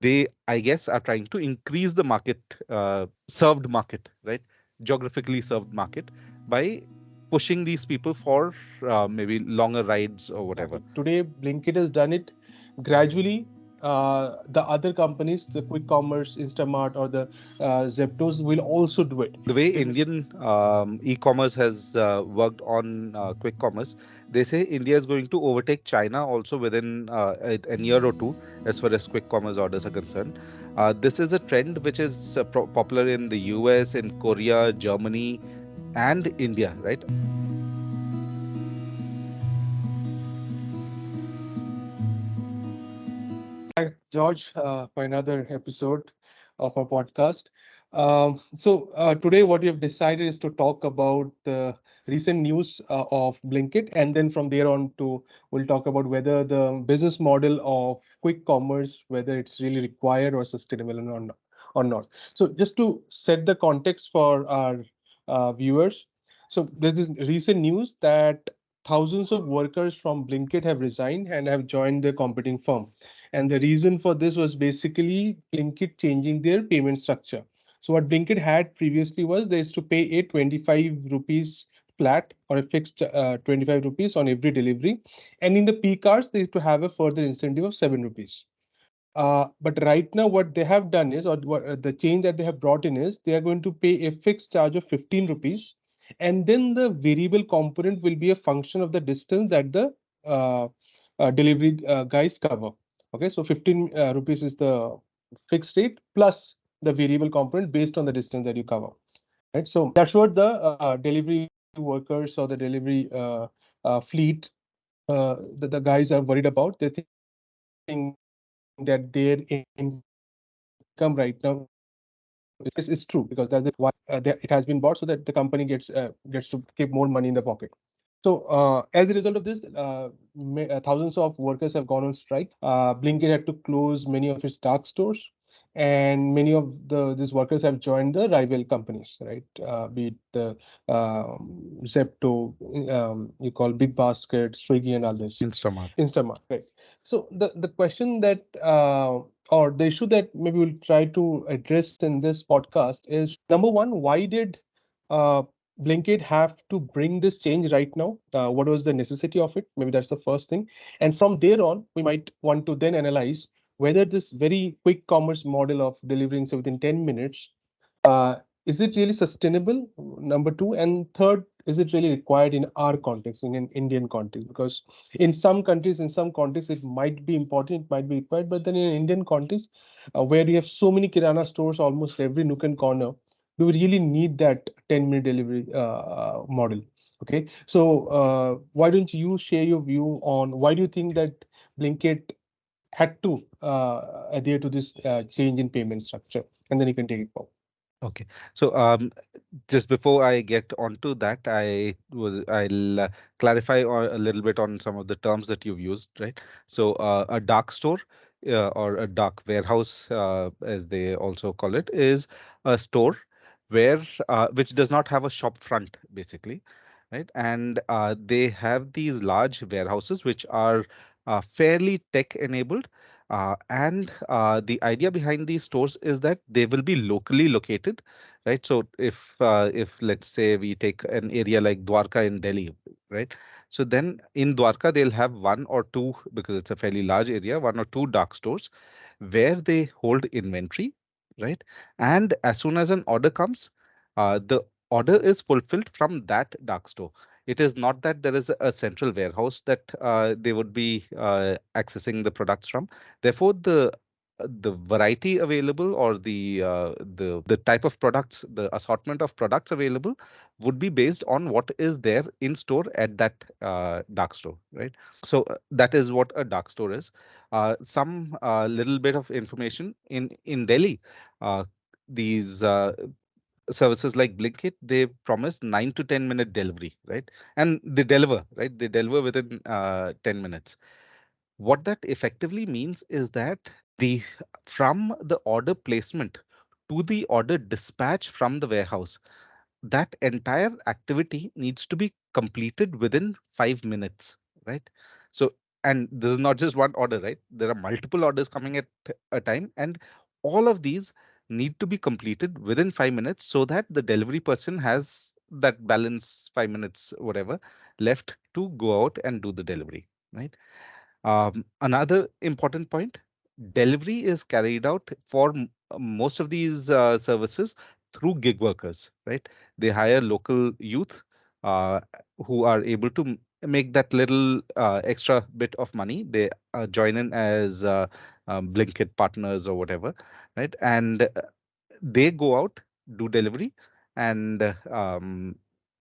they, I guess, are trying to increase the market, served market, right? Geographically served market by pushing these people for maybe longer rides or whatever. Exactly. Today, Blinkit has done it gradually. The other companies, the quick commerce, Instamart, or the Zeptos, will also do it. The way This is Indian e-commerce has worked on quick commerce, they say India is going to overtake China also within a year or two, as far as quick commerce orders are concerned. This is a trend which is popular in the US, in Korea, Germany, and India, right? thanks, George, for another episode of our podcast. So today, what we have decided is to talk about the recent news of Blinkit, and then from there on to we'll talk about whether the business model of quick commerce, whether it's really required or sustainable or not. So just to set the context for our viewers, so there's this recent news that thousands of workers from Blinkit have resigned and have joined the competing firm. And the reason for this was basically Blinkit changing their payment structure. So what Blinkit had previously was they used to pay a 25 rupees flat or a fixed 25 rupees on every delivery. And in the peak hours, they used to have a further incentive of 7 rupees. But right now, what they have done is, or what, the change that they have brought in is, they are going to pay a fixed charge of 15 rupees, and then the variable component will be a function of the distance that the uh, delivery guys cover. Okay, so 15 rupees is the fixed rate plus the variable component based on the distance that you cover. Right, so that's what the delivery workers or the delivery fleet the guys are worried about. They think that their income right now is is true because that's the reason why it has been bought so that the company gets to keep more money in the pocket. So as a result of this, thousands of workers have gone on strike. Blinkit had to close many of its dark stores, and many of these workers have joined the rival companies, right? Be it the Zepto, you call Big Basket, Swiggy, and others. Instamart. Instamart, right? So the question that or the issue that maybe we'll try to address in this podcast is number one, why did uh, Blinkit have to bring this change right now? What was the necessity of it? Maybe that's the first thing. And from there on, we might want to then analyze whether this very quick commerce model of delivering so within 10 minutes, uh, is it really sustainable? Number two. And third, is it really required in our context, in an Indian context? Because in some countries, in some contexts, it might be important, it might be required. But then in an Indian context, where you have so many Kirana stores, almost every nook and corner, do we really need that 10-minute delivery model? Okay, so why don't you share your view on why do you think that Blinkit had to adhere to this change in payment structure, and then you can take it forward. Okay. So, just before I get onto that, I'll clarify a little bit on some of the terms that you've used, right? So, a dark store or a dark warehouse, as they also call it, is a store where which does not have a shop front, basically, right? And they have these large warehouses which are fairly tech enabled. And the idea behind these stores is that they will be locally located, right? So if let's say we take an area like Dwarka in Delhi, right? So then in Dwarka they'll have one or two, because it's a fairly large area, one or two dark stores where they hold inventory, right? And as soon as an order comes, the order is fulfilled from that dark store. It is not that there is a central warehouse that they would be accessing the products from. Therefore, the variety available, or the type of products, the assortment of products available, would be based on what is there in store at that dark store, right? So that is what a dark store is. Some little bit of information in Delhi. These services like Blinkit, they promise 9 to 10 minute delivery, right? And they deliver, right? They deliver within 10 minutes. What that effectively means is that the from the order placement to the order dispatch from the warehouse, that entire activity needs to be completed within 5 minutes, right? So and this is not just one order, right? There are multiple orders coming at a time, and all of these need to be completed within 5 minutes so that the delivery person has that balance 5 minutes, whatever, left to go out and do the delivery, right? Another important point, delivery is carried out for most of these services through gig workers, right? They hire local youth uh, who are able to make that little extra bit of money. They join in as Blinkit partners or whatever, right? And they go out, do delivery, and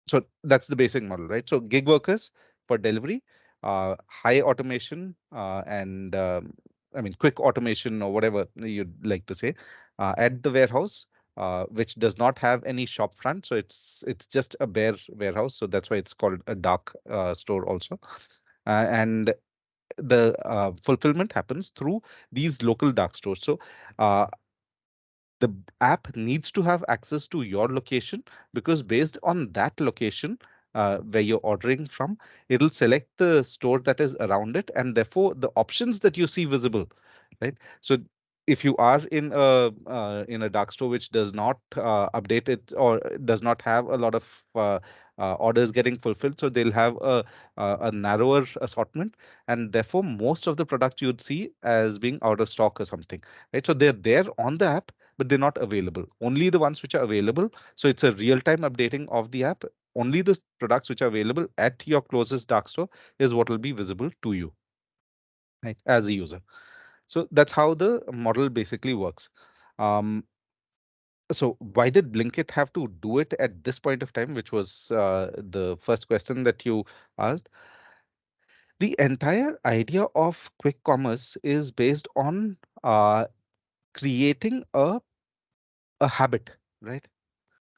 so that's the basic model, right? So gig workers for delivery, high automation, and I mean quick automation or whatever you'd like to say, at the warehouse, which does not have any shop front. So it's just a bare warehouse. So that's why it's called a dark store also. And the fulfillment happens through these local dark stores. So uh, the app needs to have access to your location, because based on that location where you're ordering from, it'll select the store that is around it, and therefore the options that you see visible, right? So if you are in a dark store which does not update it or does not have a lot of orders getting fulfilled, so they'll have a narrower assortment, and therefore most of the products you'd see as being out of stock or something, right? So they're there on the app, but they're not available. Only the ones which are available. So it's a real-time updating of the app. Only the products which are available at your closest dark store is what will be visible to you, right, as a user. So that's how the model basically works. Um, so why did Blinkit have to do it at this point of time, which was the first question that you asked? The entire idea of quick commerce is based on creating a habit, right?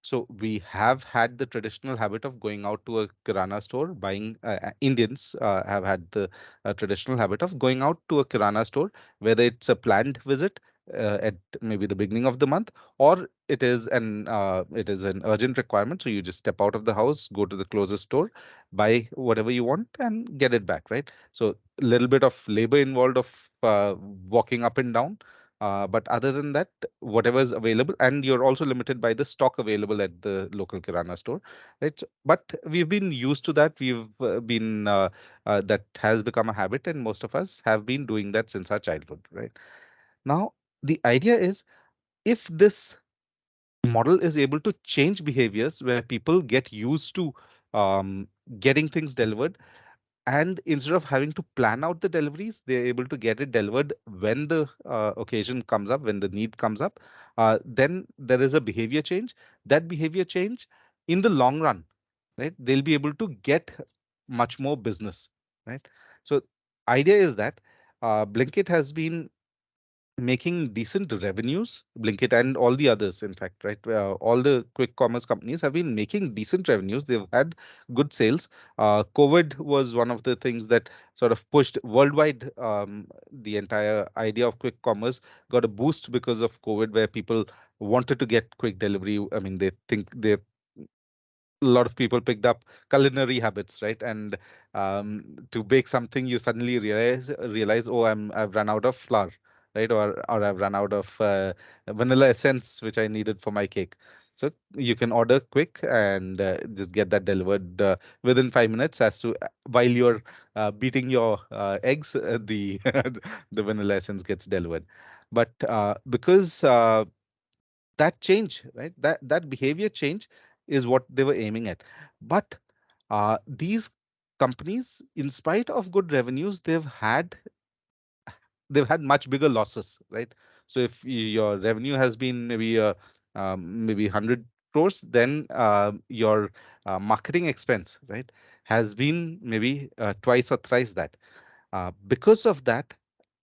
So we have had the traditional habit of going out to a kirana store, buying. Indians have had the traditional habit of going out to a kirana store, whether it's a planned visit at maybe the beginning of the month, or it is an urgent requirement. So you just step out of the house, go to the closest store, buy whatever you want, and get it back, right? So a little bit of labor involved of walking up and down. But other than that, whatever is available, and you're also limited by the stock available at the local kirana store, right? But we've been used to that. We've been That has become a habit, and most of us have been doing that since our childhood, right? Now, the idea is, if this model is able to change behaviors where people get used to um, getting things delivered, and instead of having to plan out the deliveries, they're able to get it delivered when the occasion comes up, when the need comes up, then there is a behavior change. That behavior change, in the long run, right, they'll be able to get much more business, right? So idea is that Blinkit has been making decent revenues. Blinkit and all the others, in fact, right? All the quick commerce companies have been making decent revenues. They've had good sales. COVID was one of the things that sort of pushed worldwide. The entire idea of quick commerce got a boost because of COVID, where people wanted to get quick delivery. I mean, they think they a lot of people picked up culinary habits, right? And to bake something, you suddenly realize, oh, I've run out of flour, right? Or I've run out of vanilla essence, which I needed for my cake. So you can order quick and just get that delivered within 5 minutes. As to while you're beating your eggs, the the vanilla essence gets delivered. But because that change, right? That behavior change is what they were aiming at. But these companies, in spite of good revenues, they've had much bigger losses, right? So if your revenue has been maybe 100 crores, then your marketing expense, right, has been maybe twice or thrice that. Because of that,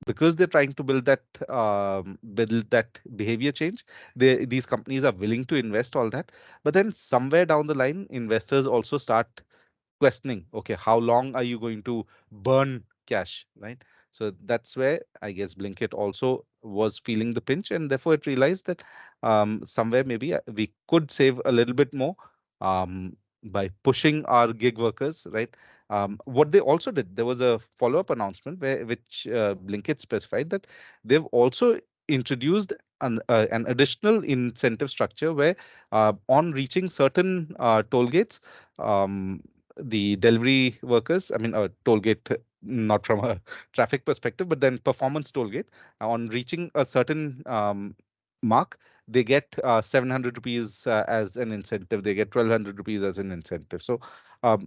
because they're trying to build that behavior change, these companies are willing to invest all that. But then somewhere down the line, investors also start questioning, okay, how long are you going to burn cash, right? So that's where I guess Blinkit also was feeling the pinch, and therefore it realized that somewhere maybe we could save a little bit more by pushing our gig workers, right? What they also did, there was a follow-up announcement which Blinkit specified that they've also introduced an additional incentive structure where on reaching certain toll gates, um, the delivery workers, I mean, toll gate, not from a traffic perspective, but then performance toll gate, on reaching a certain mark, they get 700 rupees as an incentive. They get 1200 rupees as an incentive. So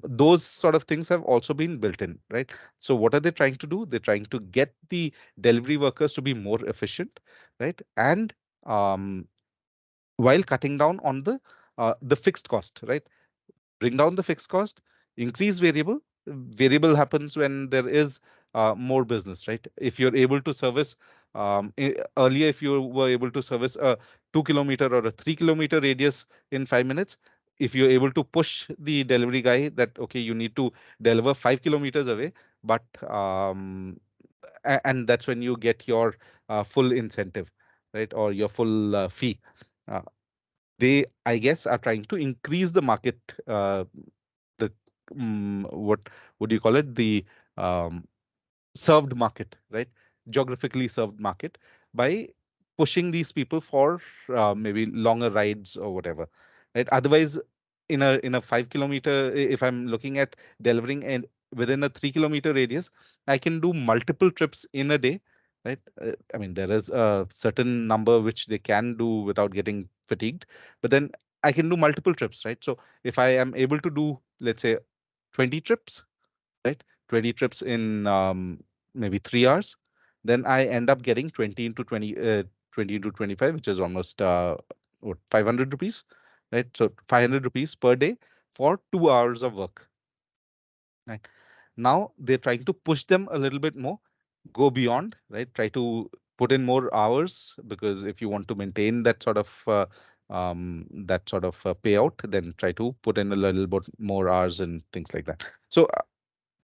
those sort of things have also been built in, right? So what are they trying to do? They're trying to get the delivery workers to be more efficient, right? And um, while cutting down on the fixed cost, right? Bring down the fixed cost, increase variable. Variable happens when there is more business, right? If you're able to service, earlier, if you were able to service a 2 kilometer or a 3 kilometer radius in 5 minutes, if you're able to push the delivery guy that, okay, you need to deliver 5 kilometers away, but and that's when you get your full incentive, right? Or your full fee. Uh, they, I guess, are trying to increase the market, the what would you call it? The um, served market, right? Geographically served market by pushing these people for maybe longer rides or whatever, right? Otherwise, in a 5 kilometer, if I'm looking at delivering and within a 3 kilometer radius, I can do multiple trips in a day, right? I mean, there is a certain number which they can do without getting fatigued, but then I can do multiple trips, right? So if I am able to do, let's say, 20 trips, right? 20 trips in maybe 3 hours, then I end up getting 20 into 20, 20 into 25, which is almost what, 500 rupees, right? So 500 rupees per day for 2 hours of work, right? Now they're trying to push them a little bit more, go beyond, right? Try to put in more hours, because if you want to maintain that sort of payout, then try to put in a little bit more hours and things like that. So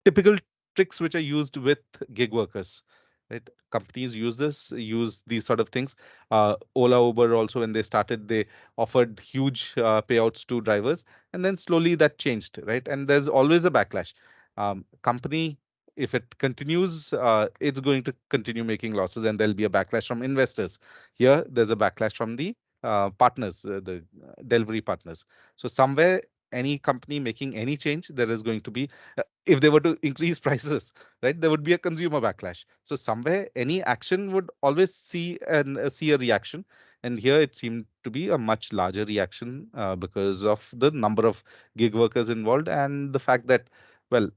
typical tricks which are used with gig workers, right? Companies use these sort of things. Ola, Uber also, when they started, they offered huge payouts to drivers, and then slowly that changed, right? And there's always a backlash. Company, if it continues, it's going to continue making losses, and there'll be a backlash from investors. Here there's a backlash from the partners, the delivery partners. So somewhere, any company making any change, there is going to be, if they were to increase prices, right, there would be a consumer backlash. So somewhere, any action would always see a reaction, and here it seemed to be a much larger reaction because of the number of gig workers involved, and the fact that, well,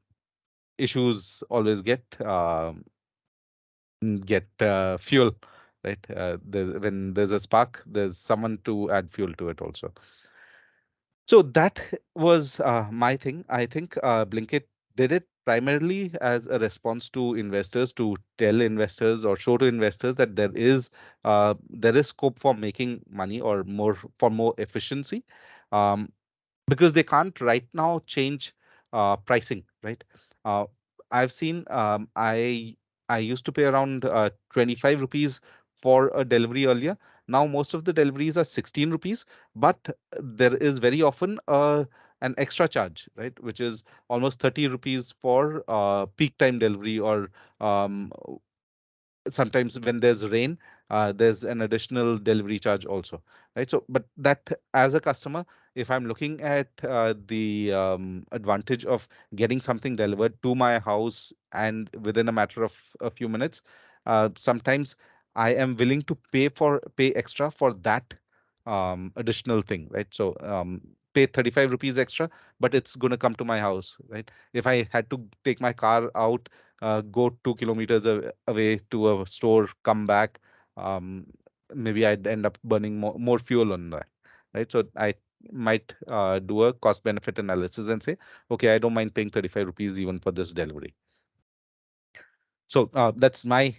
issues always get fuel, right? When there's a spark, there's someone to add fuel to it also. So that was my thing. I think Blinkit did it primarily as a response to investors, to tell investors or show to investors that there is scope for making money, or more efficiency. Um, because they can't right now change pricing, right? Uh, I've seen, I used to pay around 25 rupees for a delivery earlier. Now most of the deliveries are 16 rupees, but there is very often an extra charge, right? Which is almost 30 rupees for peak time delivery, or um, sometimes when there's rain, there's an additional delivery charge also, right? So but that, as a customer, if I'm looking at the advantage of getting something delivered to my house and within a matter of a few minutes, sometimes I am willing to pay extra for that additional thing, right? So pay 35 rupees extra, but it's going to come to my house, right? If I had to take my car out, go 2 kilometers away to a store, come back, um, maybe I'd end up burning more fuel on that, right? So I might do a cost benefit analysis and say, okay, I don't mind paying 35 rupees even for this delivery. So that's my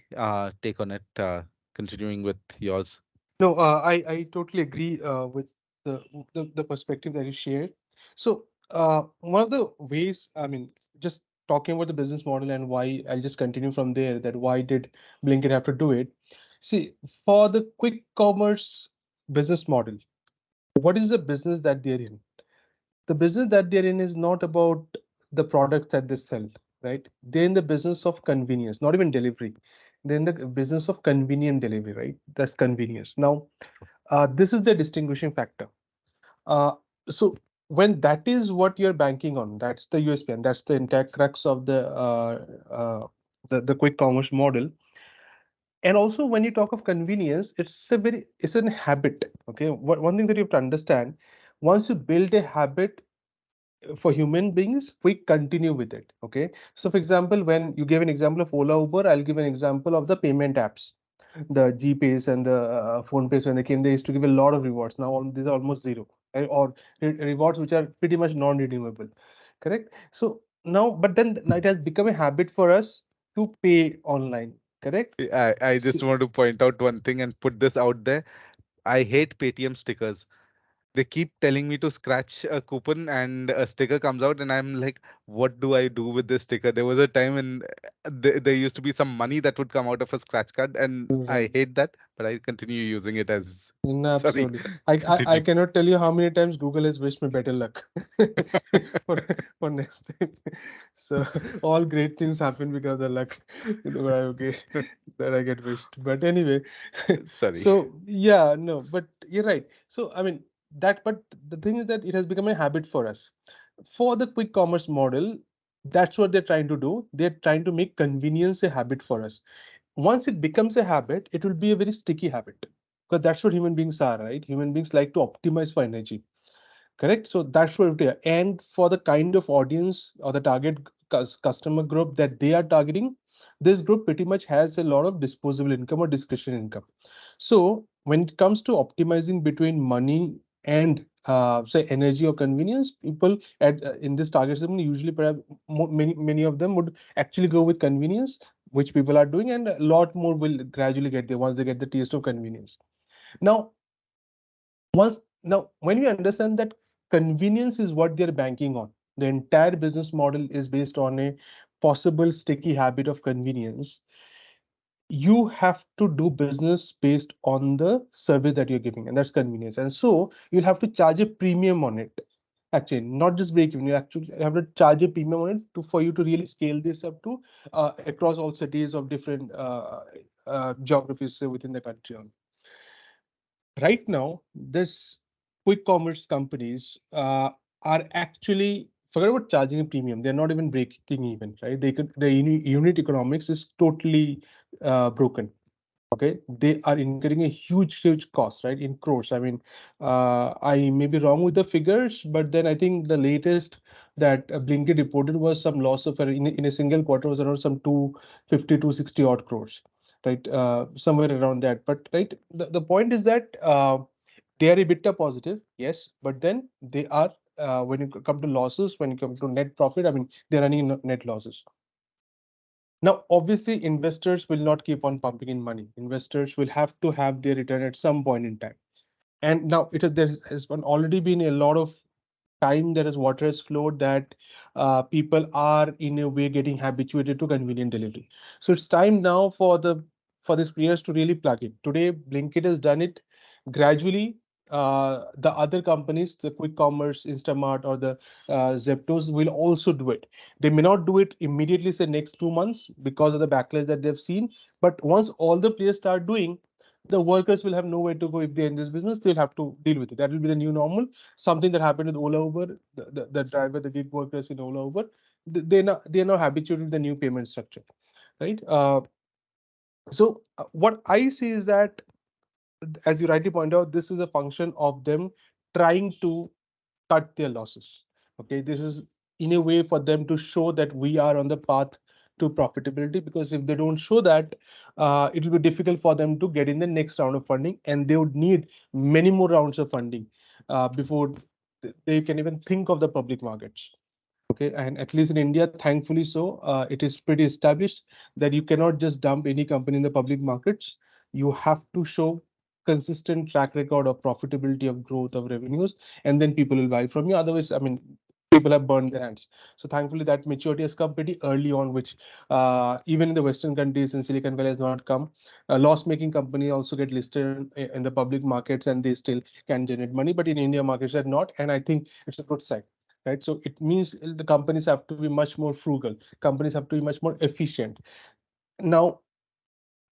take on it. Continuing with yours. No, I totally agree with the perspective that you shared. So, one of the ways, I mean, just talking about the business model and why, I'll just continue from there, that why did Blinkit have to do it? See, for the quick commerce business model, what is the business that they're in? The business that they're in is not about the products that they sell, right? They're in the business of convenience, not even delivery. They're in the business of convenient delivery, right? That's convenience. Now, this is the distinguishing factor. Uh, so when that is what you're banking on, that's the USP, and that's the entire crux of the quick commerce model. And also, when you talk of convenience, it's an habit. Okay, one thing that you have to understand: once you build a habit for human beings, we continue with it. Okay, so for example, when you gave an example of Ola, Uber, I'll give an example of the payment apps, the GPays and the phone pays. When they came, they used to give a lot of rewards. Now these are almost zero, right? Or rewards which are pretty much non-redeemable. Correct. So now, but then it has become a habit for us to pay online. Correct. I just want to point out one thing and put this out there. I hate Paytm stickers. They keep telling me to scratch a coupon and a sticker comes out, and I'm like, what do I do with this sticker? There was a time when there used to be some money that would come out of a scratch card, and I Right. hate that, but I continue using it as No, sorry. absolutely. I Continue. cannot tell you how many times Google has wished me better luck for for next time. So all great things happen because of luck. Okay, that I get wished. But anyway, Sorry. so yeah, no, but you're right. So I mean but the thing is that it has become a habit for us. For the quick commerce model, that's what they're trying to do. They're trying to make convenience a habit for us. Once it becomes a habit, it will be a very sticky habit, because that's what human beings are, right? Human beings like to optimize for energy. Correct. So that's what it is. And for the kind of audience or the target customer group that they are targeting, this group pretty much has a lot of disposable income or discretionary income. So when it comes to optimizing between money and say energy or convenience, people in this target segment usually perhaps many of them would actually go with convenience, which people are doing, and a lot more will gradually get there once they get the taste of convenience. Now, when you understand that convenience is what they're banking on, the entire business model is based on a possible sticky habit of convenience. You have to do business based on the service that you're giving, and that's convenience. And so you'll have to charge a premium on it. Actually, not just break even, you actually have to charge a premium on it for you to really scale this up to across all cities of different geographies within the country. Right now, this quick commerce companies are actually forget about charging a premium. They're not even breaking even, right? The unit economics is totally broken. Okay, they are incurring a huge cost, right, in crores. I mean, I may be wrong with the figures, but then I think the latest that Blinkit reported was some loss of in a single quarter was around some 250 to 60 odd crores, right, somewhere around that. But right, the point is that they are EBITDA positive, yes, but then they are when you come to losses, when you come to net profit, I mean, they're running net losses. Now, obviously, investors will not keep on pumping in money. Investors will have to have their return at some point in time. And now there has already been a lot of time there is water has flowed that people are in a way getting habituated to convenient delivery. So it's time now for these players to really plug in. Today, Blinkit has done it gradually. The other companies, the quick commerce, Instamart, or the Zeptos will also do it. They may not do it immediately, say next 2 months, because of the backlash that they've seen. But once all the players start doing, the workers will have nowhere to go if they're in this business. They'll have to deal with it. That will be the new normal. Something that happened with Ola Uber, the driver, the gig workers in Ola Uber, they're now habituated to the new payment structure, right? So what I see is that, as you rightly point out, this is a function of them trying to cut their losses. Okay, this is in a way for them to show that we are on the path to profitability, because if they don't show that, it will be difficult for them to get in the next round of funding, and they would need many more rounds of funding before they can even think of the public markets. Okay, and at least in India, thankfully so, it is pretty established that you cannot just dump any company in the public markets. You have to show consistent track record of profitability, of growth, of revenues, and then people will buy from you. Otherwise, I mean, people have burned their hands. So thankfully, that maturity has come pretty early on, which even in the Western countries in Silicon Valley has not come. Loss-making company also get listed in the public markets, and they still can generate money. But in India markets, are not, and I think it's a good sign. right? So it means the companies have to be much more frugal. Companies have to be much more efficient. Now,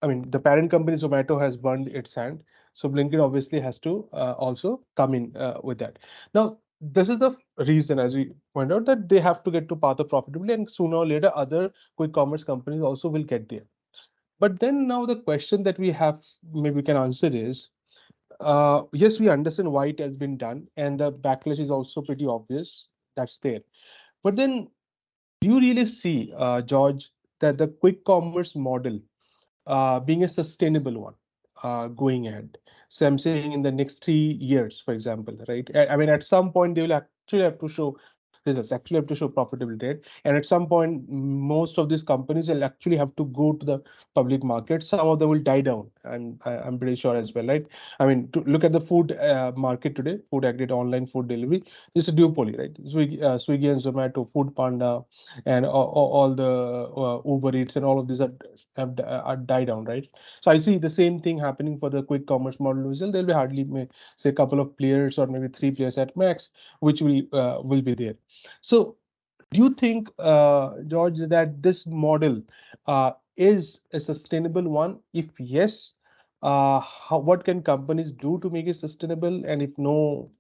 I mean, the parent company Zomato has burned its hand, so Blinkit obviously has to also come in with that. Now, this is the reason, as we point out, that they have to get to path of profitability, and sooner or later, other quick commerce companies also will get there. But then now the question that we have, maybe we can answer is, yes, we understand why it has been done, and the backlash is also pretty obvious. That's there. But then, do you really see, George, that the quick commerce model being a sustainable one going ahead? So I'm saying in the next 3 years, for example, right? I mean, at some point they will actually have to show results, actually have to show profitability, right? And at some point, most of these companies will actually have to go to the public market. Some of them will die down. I'm pretty sure as well, right? I mean, to look at the food market today, food aggregate, online food delivery, it's a duopoly, right? Swiggy and Zomato, Food Panda, and all the Uber Eats and all of these are die down, right? So I see the same thing happening for the quick commerce model as well. There'll be hardly say a couple of players or maybe three players at max, which will be there. So do you think, George, that this model is a sustainable one? If yes, what can companies do to make it sustainable? And if no,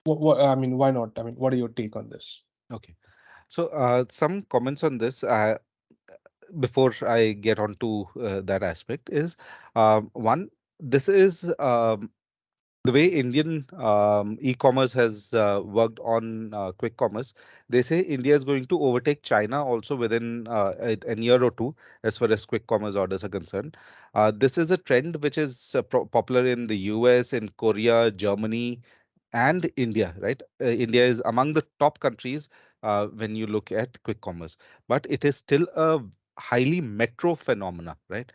I mean, why not? I mean, what are your take on this? Okay. So, some comments on this before I get on to that aspect is one, this is the way Indian e-commerce has worked on quick commerce. They say India is going to overtake China also within a year or two, as far as quick commerce orders are concerned. This is a trend which is popular in the US, in Korea, Germany, and India, right? India is among the top countries when you look at quick commerce, but it is still a highly metro phenomena, right?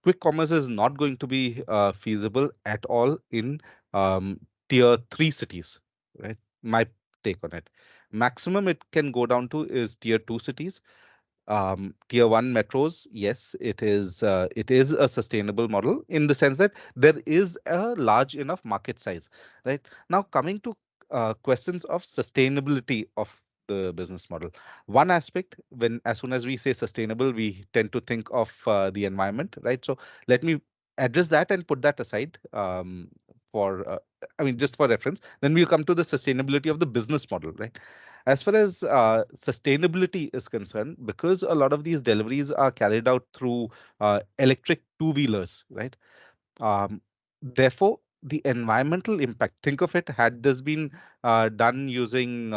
Quick commerce is not going to be feasible at all in um, tier three cities, right? My take on it. Maximum it can go down to is tier two cities. Tier one metros, yes, it is a sustainable model in the sense that there is a large enough market size, right? Now, coming to questions of sustainability of the business model. One aspect, when as soon as we say sustainable, we tend to think of the environment, right? So let me address that and put that aside for I mean, just for reference. Then we'll come to the sustainability of the business model, right? As far as sustainability is concerned, because a lot of these deliveries are carried out through electric two-wheelers, right? Therefore, the environmental impact, think of it, had this been done using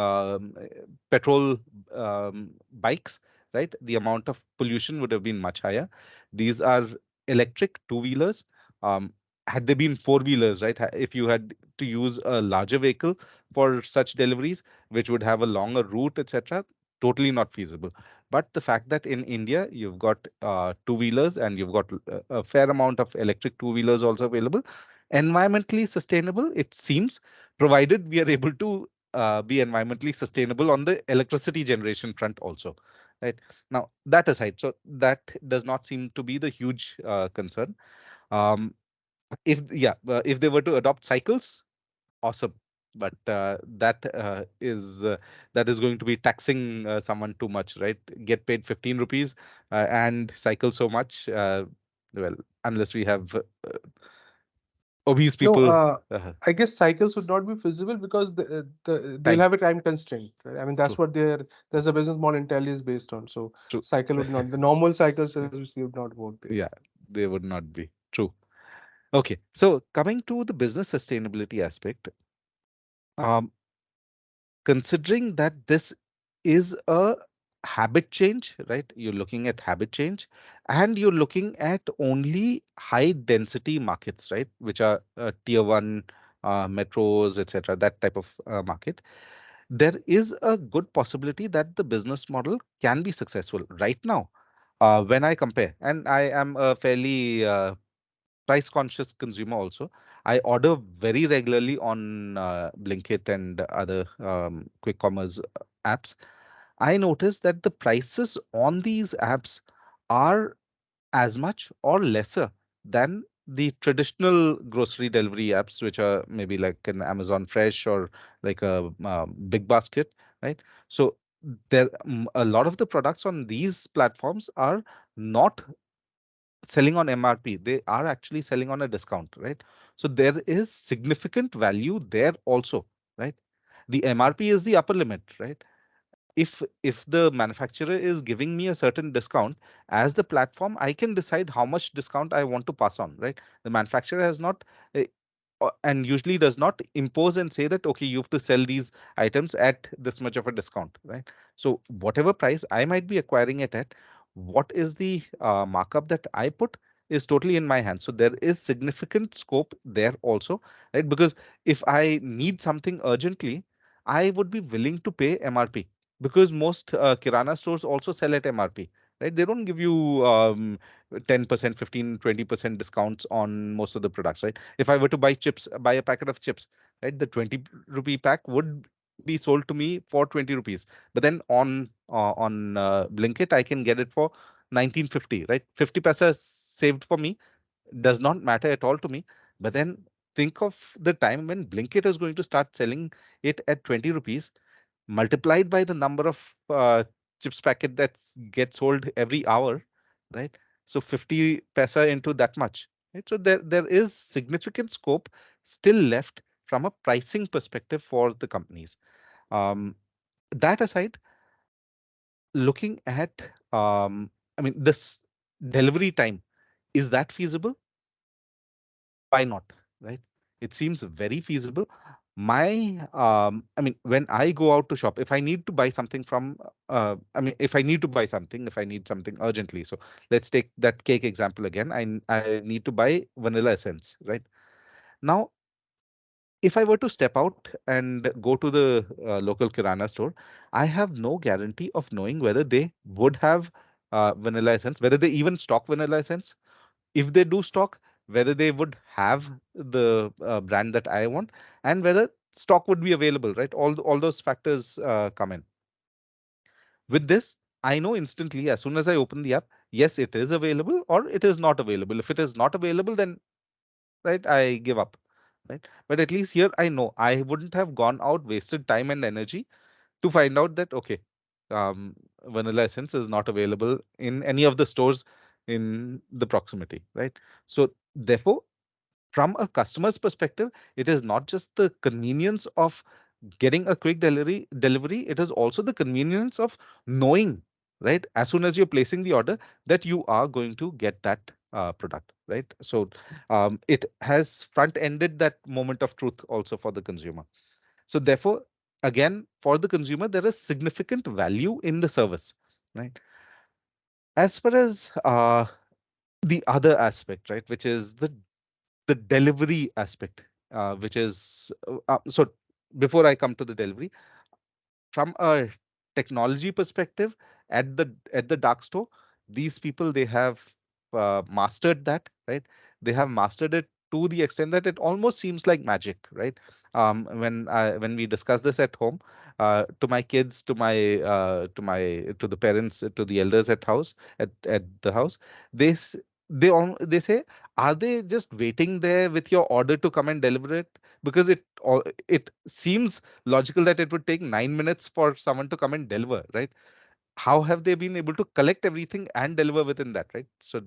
petrol bikes, right? The amount of pollution would have been much higher. These are electric two-wheelers. Um, had they been four-wheelers, right? If you had to use a larger vehicle for such deliveries, which would have a longer route, etc., totally not feasible. But the fact that in India you've got two-wheelers and you've got a fair amount of electric two-wheelers also available, environmentally sustainable, it seems, provided we are able to be environmentally sustainable on the electricity generation front also. Right now, that aside, so that does not seem to be the huge concern. Um, if they were to adopt cycles, awesome. But that is going to be taxing someone too much, right? Get paid 15 rupees and cycle so much. Well, unless we have obese No, people, uh, I guess cycles would not be feasible because they'll time. have a time constraint, right? I mean, that's True, what there's a business model entirely is based on. So true. cycle would not, the normal cycles as we see would not work there. Yeah, they would not be true. Okay, so coming to the business sustainability aspect, um, considering that this is a habit change, right? You're looking at habit change and you're looking at only high density markets, right? Which are tier one metros, etc., that type of market. There is a good possibility that the business model can be successful right now. When I compare, and I am a fairly price conscious consumer also. I order very regularly on Blinkit and other quick commerce apps. I notice that the prices on these apps are as much or lesser than the traditional grocery delivery apps, which are maybe like an Amazon Fresh or like a Big Basket. right? So a lot of the products on these platforms are not selling on MRP. They are actually selling on a discount, right? So there is significant value there also, right? The MRP is the upper limit, right? If the manufacturer is giving me a certain discount, as the platform I can decide how much discount I want to pass on, right? The manufacturer has not and usually does not impose and say that okay, you have to sell these items at this much of a discount, right? So whatever price I might be acquiring it at, what is the markup that I put is totally in my hands. So there is significant scope there also, right? Because if I need something urgently, I would be willing to pay MRP, because most kirana stores also sell at MRP, right? They don't give you 10%, 15, 20% discounts on most of the products, right? If I were to buy chips, buy a packet of chips, right, the 20 rupee pack would be sold to me for 20 rupees. But then on Blinkit, I can get it for 1950, right? 50 paisa saved for me does not matter at all to me. But then think of the time when Blinkit is going to start selling it at 20 rupees, multiplied by the number of chips packet that gets sold every hour, right? So 50 paisa into that much, right? So there is significant scope still left from a pricing perspective for the companies. Um, that aside, looking at, I mean, this delivery time, is that feasible? Why not, right? It seems very feasible. I mean, when I go out to shop, if I need to buy something from I mean, if I need to buy something, if I need something urgently, so let's take that cake example again. I need to buy vanilla essence, right? Now, if I were to step out and go to the local kirana store, I have no guarantee of knowing whether they would have vanilla essence, whether they even stock vanilla essence, if they do stock, whether they would have the brand that I want, and whether stock would be available, right? All those factors come in. With this, I know instantly as soon as I open the app, yes, it is available or it is not available. If it is not available, then right, I give up, right? But at least here I know I wouldn't have gone out, wasted time and energy to find out that okay, vanilla essence is not available in any of the stores in the proximity, right? So therefore, from a customer's perspective, it is not just the convenience of getting a quick delivery, it is also the convenience of knowing, right, as soon as you're placing the order, that you are going to get that product, right? So it has front ended that moment of truth also for the consumer. So therefore, again, for the consumer, there is significant value in the service, right? As far as the other aspect, right, which is the delivery aspect, which is so before I come to the delivery, from a technology perspective, at the dark store, these people, they have mastered that, right? They have mastered it to the extent that it almost seems like magic, right? When we discuss this at home, to my kids, to the parents, to the elders at the house, they s- they say, are they just waiting there with your order to come and deliver it? Because it seems logical that it would take 9 minutes for someone to come and deliver, right? How have they been able to collect everything and deliver within that, right? So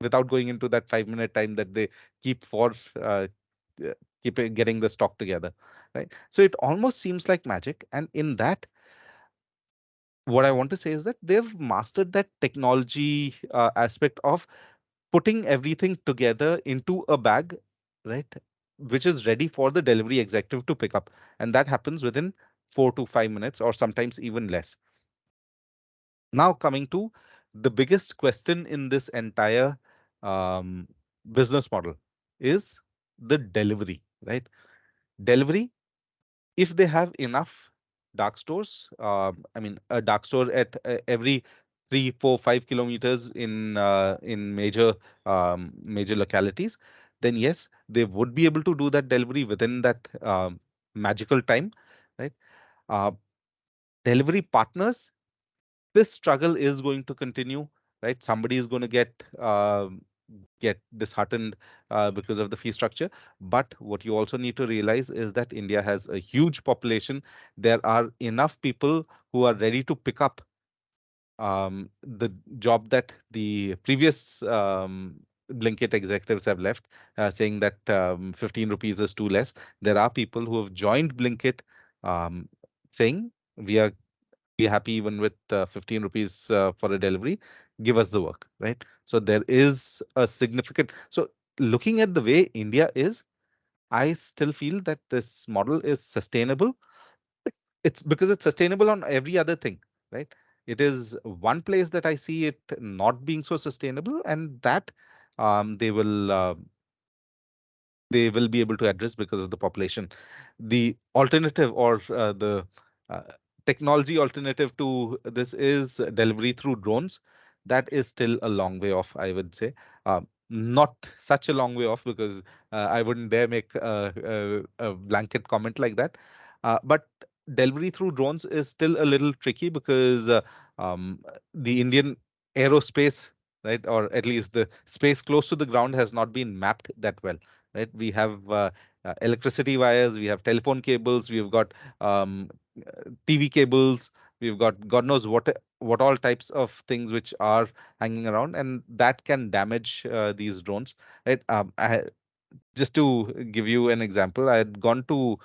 without going into that 5 minute time that they keep for uh, getting the stock together, right? So it almost seems like magic, and in that, what I want to say is that they've mastered that technology aspect of putting everything together into a bag, right? Which is ready for the delivery executive to pick up. And that happens within 4 to 5 minutes or sometimes even less. Now, coming to the biggest question in this entire um, business model is the delivery, right? Delivery, if they have enough dark stores, I mean, a dark store at every 3, 4, 5 kilometers in major localities, then yes, they would be able to do that delivery within that magical time, right? Uh, Delivery partners, this struggle is going to continue, right? Somebody is going to get get disheartened because of the fee structure. But what you also need to realize is that India has a huge population. There are enough people who are ready to pick up the job that the previous Blinkit executives have left, saying that 15 rupees is too less. There are people who have joined Blinkit um, saying we are happy even with 15 rupees for a delivery. Give us the work, right? So there is a significant. So looking at the way India is, I still feel that this model is sustainable. It's because it's sustainable on every other thing, right? It is one place that I see it not being so sustainable, and that they will be able to address because of the population. The alternative, or uh, technology alternative to this, is delivery through drones. That is still a long way off, I would say. Not such a long way off, because I wouldn't dare make a blanket comment like that. But delivery through drones is still a little tricky, because um, the Indian aerospace, right, or at least the space close to the ground, has not been mapped that well, right? We have electricity wires, we have telephone cables, we've got TV cables, we've got God knows what all types of things which are hanging around, and that can damage these drones, right? Just to give you an example, I had gone to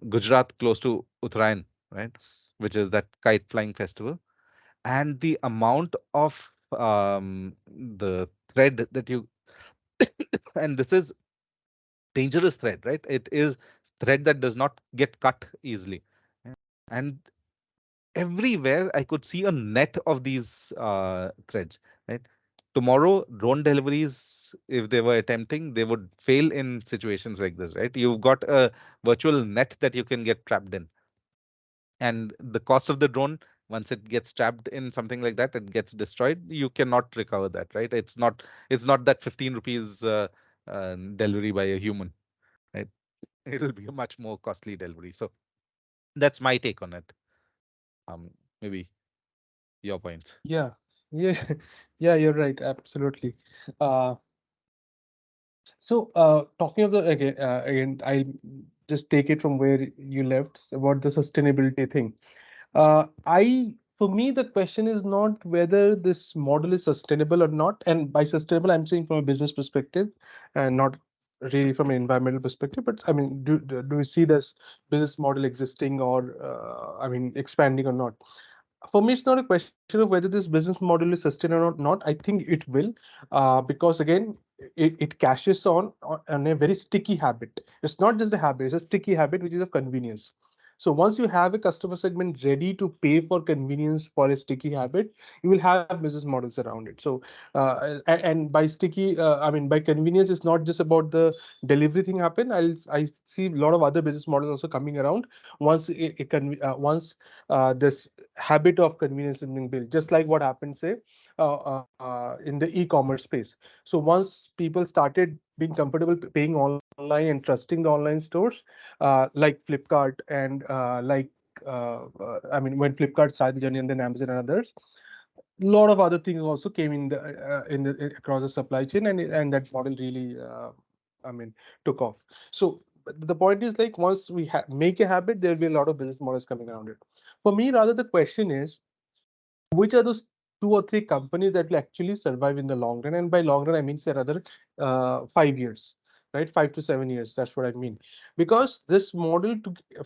Gujarat, close to Uttarayan, right, which is that kite flying festival, and the amount of the thread that you and this is dangerous thread, right? It is thread that does not get cut easily. Yeah. And everywhere I could see a net of these threads, right? Tomorrow, drone deliveries, if they were attempting, they would fail in situations like this, right? You've got a virtual net that you can get trapped in. And the cost of the drone, once it gets trapped in something like that, it gets destroyed. You cannot recover that, right? It's not that 15 rupees delivery by a human, right? It'll be a much more costly delivery. So that's my take on it. Maybe your points. Yeah, yeah, yeah, you're right, absolutely. Uh, talking of the again, I'll just take it from where you left about the sustainability thing. For me, the question is not whether this model is sustainable or not. And by sustainable, I'm saying from a business perspective and not really from an environmental perspective. But I mean, do we see this business model existing or, I mean, expanding or not? For me, it's not a question of whether this business model is sustainable or not. I think it will, because again, it cashes on a very sticky habit. It's not just a habit; it's a sticky habit which is of convenience. So once you have a customer segment ready to pay for convenience for a sticky habit, you will have business models around it. So and by sticky, I mean by convenience, it's not just about the delivery thing happen. I see a lot of other business models also coming around once this habit of convenience is being built, just like what happened, say, in the e-commerce space. So once people started being comfortable paying online and trusting the online stores, like Flipkart and I mean, when Flipkart started the journey, and then Amazon and others, a lot of other things also came in the across the supply chain, and that model really, I mean, took off. So the point is, like, once we make a habit, there will be a lot of business models coming around it. For me, rather, the question is, which are those two or three companies that will actually survive in the long run? And by long run, I mean, say, rather 5 years, right? 5 to 7 years. That's what I mean. Because this model,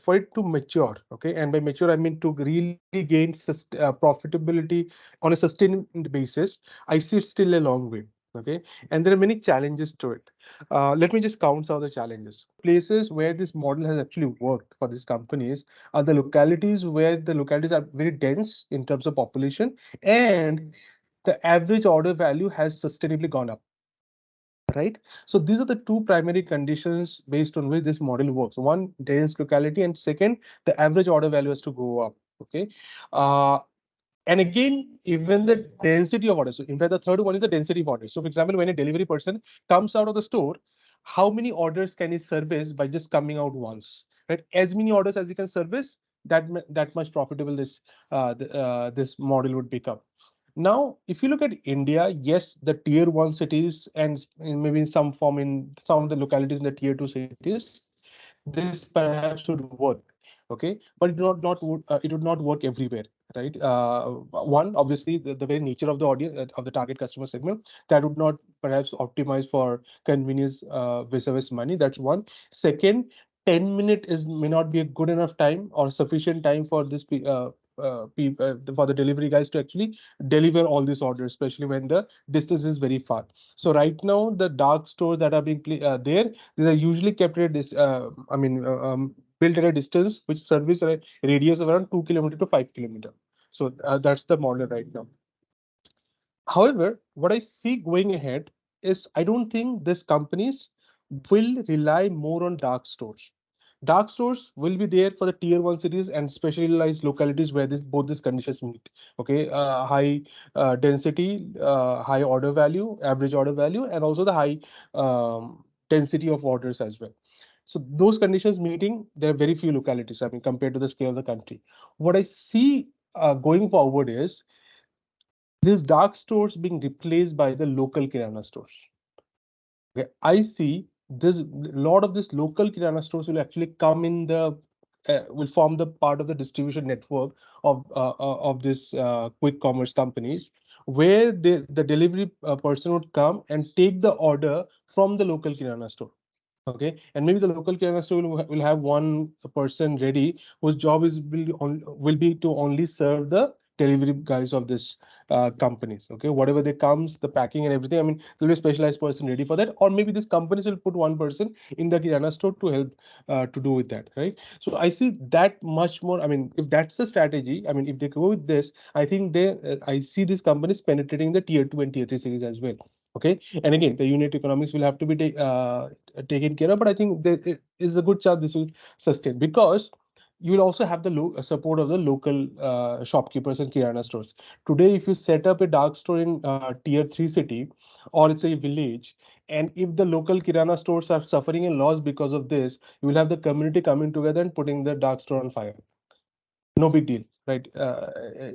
for it to mature, okay, and by mature, I mean to really gain profitability on a sustained basis, I see it's still a long way. Okay, and there are many challenges to it. Let me just count some of the challenges. Places where this model has actually worked for these companies are the localities where the localities are very dense in terms of population, and the average order value has sustainably gone up, right? So these are the two primary conditions based on which this model works. One, dense locality, and second, the average order value has to go up. Okay. uh, and again, even the density of orders. So in fact, the third one is the density of orders. So for example, when a delivery person comes out of the store, how many orders can he service by just coming out once, right? As many orders as he can service, that much profitable this this model would become. Now, if you look at India, yes, the tier one cities and maybe in some form in some of the localities in the tier two cities, this perhaps would work. Okay, but it would not work everywhere, right? One, obviously, the very nature of the audience of the target customer segment that would not perhaps optimize for convenience vis-a-vis money. That's one. Second, 10 minute is may not be a good enough time or sufficient time for for the delivery guys to actually deliver all these orders, especially when the distance is very far. So right now, the dark stores that are being there, these are usually kept at this. Built at a distance which service a radius of around 2 kilometer to 5 kilometer. So that's the model right now. However, what I see going ahead is I don't think these companies will rely more on dark stores. Dark stores will be there for the tier one cities and specialized localities where both these conditions meet. Okay, high density, high order value, average order value, and also the high density of orders as well. So those conditions meeting, there are very few localities. I mean, compared to the scale of the country. What I see going forward is these dark stores being replaced by the local kirana stores. Okay, I see this lot of this local kirana stores will actually come in the will form the part of the distribution network of this quick commerce companies, where the delivery person would come and take the order from the local kirana store. Okay, and maybe the local kirana store will have one person ready whose job will be to only serve the delivery guys of this companies. Okay, whatever they comes, the packing and everything. I mean, there'll be a specialized person ready for that, or maybe these companies will put one person in the kirana store to help to do with that, right? So I see that much more. I mean, if that's the strategy, I mean, if they go with this, I think I see these companies penetrating the tier two and tier three cities as well. Okay, and again, the unit economics will have to be taken care of, but I think there is a good chance this will sustain because you will also have the support of the local shopkeepers and kirana stores. Today, if you set up a dark store in tier three city or it's a village, and if the local kirana stores are suffering a loss because of this, you will have the community coming together and putting the dark store on fire. No big deal, right?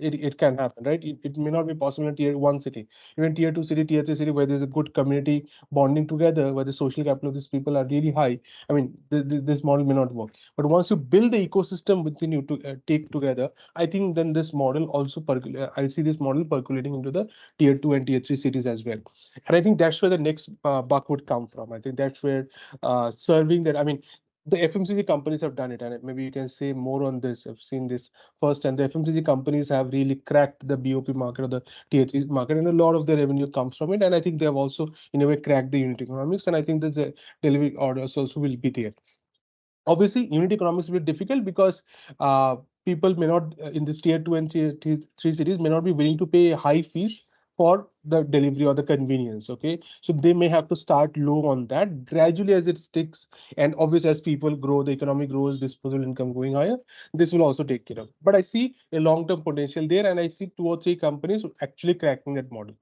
It can happen, right? It may not be possible in tier one city, even tier two city, tier three city, where there's a good community bonding together, where the social capital of these people are really high. I mean, this model may not work. But once you build the ecosystem within you to take together, I think then this model also I see this model percolating into the tier two and tier three cities as well. And I think that's where the next buck would come from. I think that's where serving that. I mean, the FMCG companies have done it, and maybe you can say more on this. I've seen this first, and the FMCG companies have really cracked the BOP market or the THC market, and a lot of their revenue comes from it. And I think they have also, in a way, cracked the unit economics, and I think there's a delivery orders also will be there. Obviously, unit economics will be difficult because people may not in this tier two and tier three cities may not be willing to pay high fees for the delivery or the convenience. Okay, so they may have to start low on that gradually as it sticks, and obviously as people grow, the economy grows, disposable income going higher, this will also take care of. But I see a long-term potential there, and I see two or three companies actually cracking that model.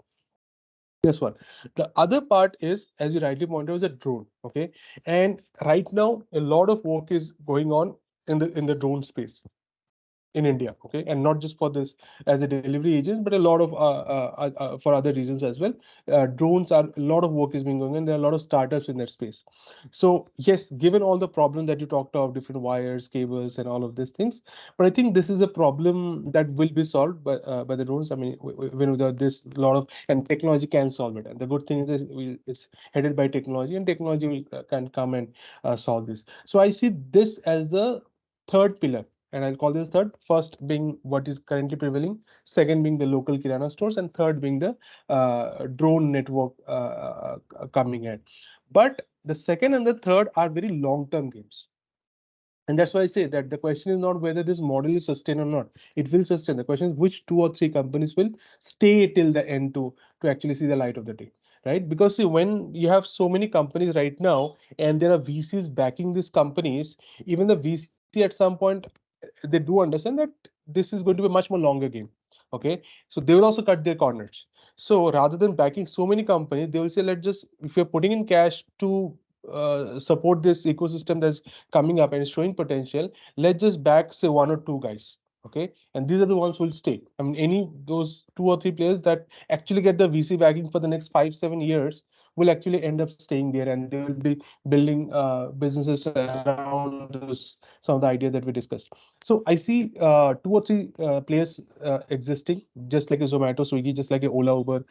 This one. The other part is, as you rightly pointed out, is a drone. Okay, and right now a lot of work is going on in the drone space in India, okay, and not just for this as a delivery agent, but a lot of for other reasons as well. Drones are a lot of work is being going on. There are a lot of startups in that space. So yes, given all the problem that you talked of, different wires, cables, and all of these things, but I think this is a problem that will be solved by the drones. I mean, when without this, a lot of and technology can solve it. And the good thing is it's headed by technology, and technology will can come and solve this. So I see this as the third pillar, and I'll call this third. First being what is currently prevailing, second being the local kirana stores, and third being the drone network coming in. But the second and the third are very long-term games. And that's why I say that the question is not whether this model is sustained or not. It will sustain. The question is which two or three companies will stay till the end to actually see the light of the day, right? Because see, when you have so many companies right now, and there are VCs backing these companies, even the VC at some point they do understand that this is going to be a much more longer game. Okay, so they will also cut their corners. So rather than backing so many companies, they will say, let's just if you're putting in cash to support this ecosystem that's coming up and is showing potential, let's just back say one or two guys. Okay, and these are the ones who will stay. I mean, any those two or three players that actually get the VC backing for the next 5 7 years will actually end up staying there, and they will be building businesses around those some of the ideas that we discussed. So I see two or three players existing, just like a Zomato, Swiggy, just like a Ola, Uber,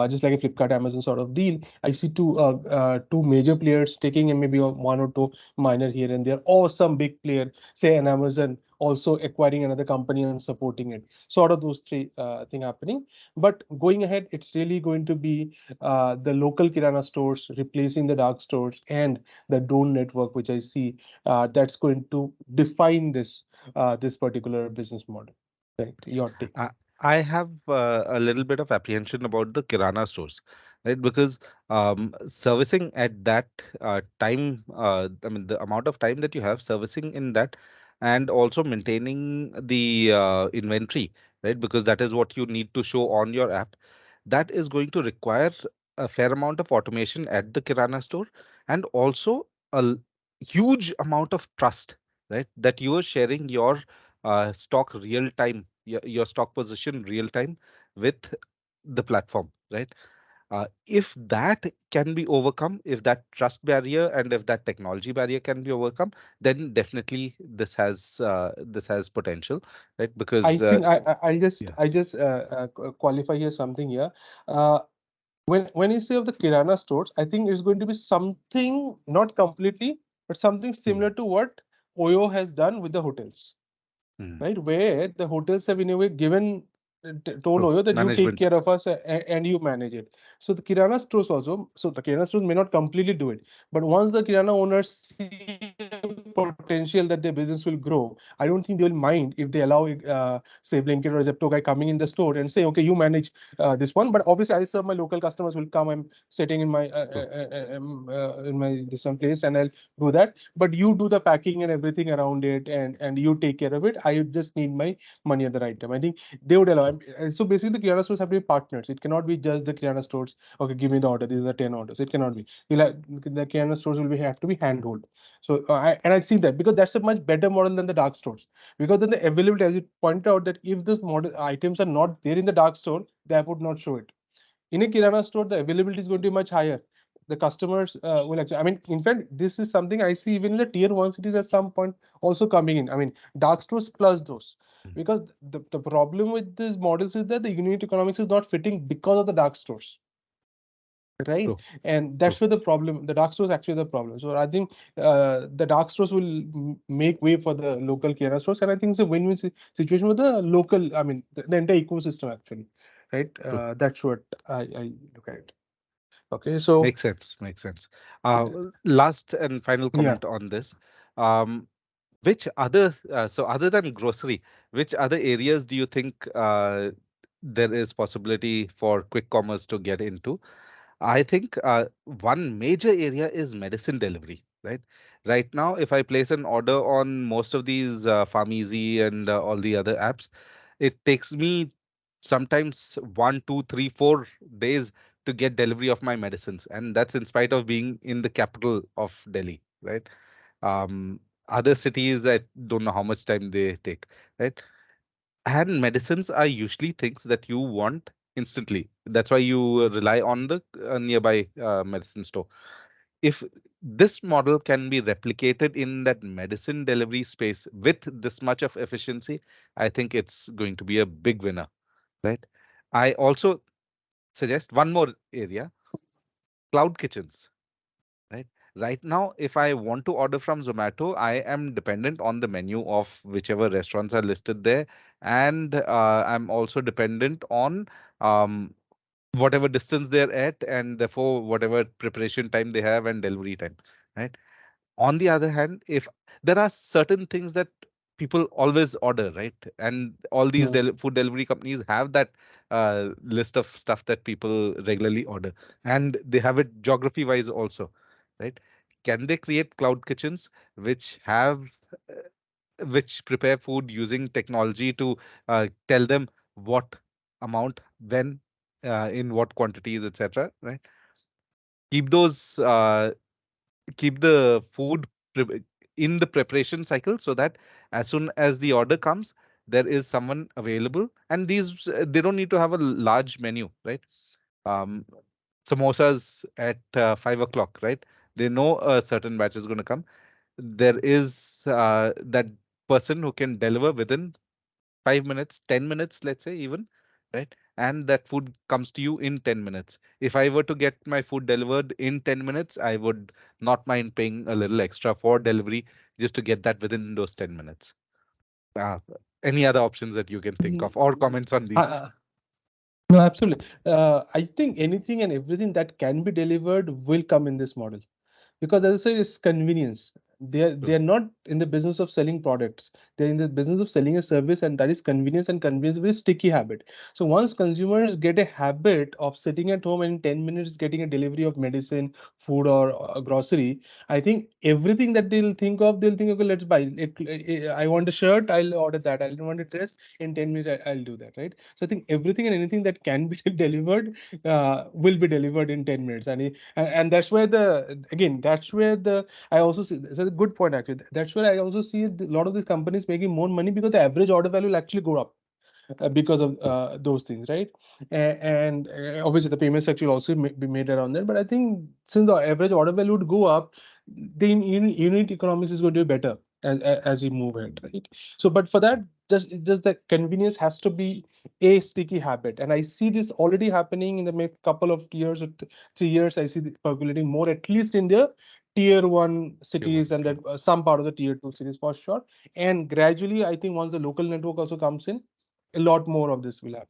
just like a Flipkart, Amazon sort of deal. I see two major players taking, and maybe one or two minor here and there, or some big player, say an Amazon, also acquiring another company and supporting it. Sort of those three thing happening. But going ahead, it's really going to be the local Kirana stores replacing the dark stores and the drone network, which I see that's going to define this particular business model. Right? Your take. I, I have a little bit of apprehension about the Kirana stores, right? Because servicing at that time, I mean, the amount of time that you have servicing in that, and also maintaining the inventory, right? Because that is what you need to show on your app. That is going to require a fair amount of automation at the Kirana store, and also huge amount of trust, right? That you are sharing your stock real time, your stock position real time with the platform, right? If that can be overcome, if that trust barrier and if that technology barrier can be overcome, then definitely this has potential, right? I Because think I'll just yeah. qualify here something here. Uh, when you say of the Kirana stores, I think it's going to be something not completely, but something similar Mm, to what Oyo has done with the hotels, mm. right? Where the hotels have in a way given told Oh, Oyo that you take management. care of us and you manage it. So the Kirana stores also, so the Kirana stores may not completely do it, but once the Kirana owners see potential that their business will grow, I don't think they will mind if they allow say Blinkit or Zepto guy coming in the store and say, okay, you manage this one, but obviously I serve my local customers will come. I'm sitting in my True, in my this some place and I'll do that, but you do the packing and everything around it, and you take care of it. I just need my money at the right time. I think they would allow. true, So basically, the Kirana stores have to be partners. It cannot be just the Kirana stores. Okay, give me the order. These are 10 orders. It cannot be. You'll have, the Kirana stores will be have to be handhold. So I see that because that's a much better model than the dark stores. Because then the availability, as you point out, that if this model items are not there in the dark store, the app would not show it. In a Kirana store, the availability is going to be much higher. The customers will actually, I mean, in fact, this is something I see even in the tier one cities at some point also coming in. I mean, dark stores plus those. mm, Because the problem with these models is that the unit economics is not fitting because of the dark stores, right? true, And true, that's where the problem, the dark stores actually the problem. So I think the dark stores will make way for the local Kirana stores. And I think it's a win-win situation with the local, I mean, the entire ecosystem actually, right? true. That's what I look at. Okay, so Makes sense. Makes sense. yeah, Last and final yeah. comment on this. Um, which other, so other than grocery, which other areas do you think there is possibility for quick commerce to get into? I think one major area is medicine delivery, right? Right now, if I place an order on most of these Farmeasy and all the other apps, it takes me sometimes 1, 2, 3, 4 days to get delivery of my medicines, and that's in spite of being in the capital of Delhi, right? Other cities, I don't know how much time they take, right? And medicines are usually things that you want instantly. That's why you rely on the nearby medicine store. If this model can be replicated in that medicine delivery space with this much of efficiency, I think it's going to be a big winner, right? I also suggest one more area: cloud kitchens. Right. Right now, if I want to order from Zomato, I am dependent on the menu of whichever restaurants are listed there, and I'm also dependent on um, whatever distance they're at, and therefore whatever preparation time they have and delivery time. Right. On the other hand, if there are certain things that people always order, right? And all these Mm. food delivery companies have that list of stuff that people regularly order, and they have it geography wise also, right? Can they create cloud kitchens which have which prepare food using technology to tell them what amount, when, in what quantities, etc., right? Keep those keep the food pre- in the preparation cycle, so that as soon as the order comes, there is someone available, and these they don't need to have a large menu, right? um, Samosas at 5 o'clock, right? They know a certain batch is going to come. There is that person who can deliver within 5 minutes, 10 minutes, let's say, even, right? And that food comes to you in 10 minutes. If I were to get my food delivered in 10 minutes, I would not mind paying a little extra for delivery just to get that within those 10 minutes. Uh, any other options that you can think Mm, of or comments on these? uh, No, absolutely. I think anything and everything that can be delivered will come in this model, because as I said, it's convenience. They are True. not in the business of selling products. They're in the business of selling a service, and that is convenience, and convenience is a very sticky habit. So once consumers get a habit of sitting at home and in 10 minutes getting a delivery of medicine, food, or grocery, I think everything that they'll think, okay, let's buy it. I want a shirt, I'll order that. I want a dress, in 10 minutes I'll do that, right? So I think everything and anything that can be delivered will be delivered in 10 minutes. And that's where that's where the I also see it's a good point actually. That's where I also see a lot of these companies making more money, because the average order value will actually go up because of those things, right? And obviously the payment structure will also be made around that. But I think since the average order value would go up, the unit economics is going to be better as we move ahead, right? So, but for that, just the convenience has to be a sticky habit, and I see this already happening in the next couple of years or 3 years. I see it percolating more, at least in the tier one You want cities, and true. that some part of the tier two cities for sure. And gradually, I think once the local network also comes in, a lot more of this will happen,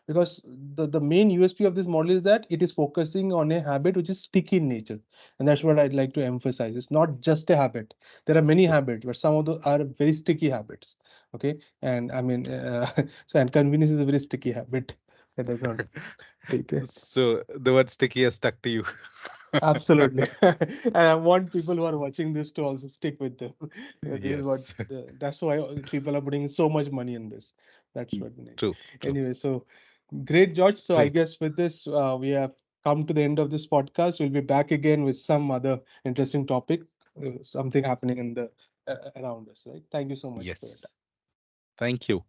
because the main USP of this model is that it is focusing on a habit which is sticky in nature, and that's what I'd like to emphasize. It's not just a habit. There are many True. habits, but some of those are very sticky habits. Okay, and I mean, so and convenience is a very sticky habit that does not take it. So the word sticky has stuck to you. Absolutely. And I want people who are watching this to also stick with them. This is what Yes. that's why people are putting so much money in this. That's what. True. True. Anyway, so great, George. So I Great. guess with this, we have come to the end of this podcast. We'll be back again with some other interesting topic, something happening in the around us, right? Thank you so much for your Yes. time. Thank you.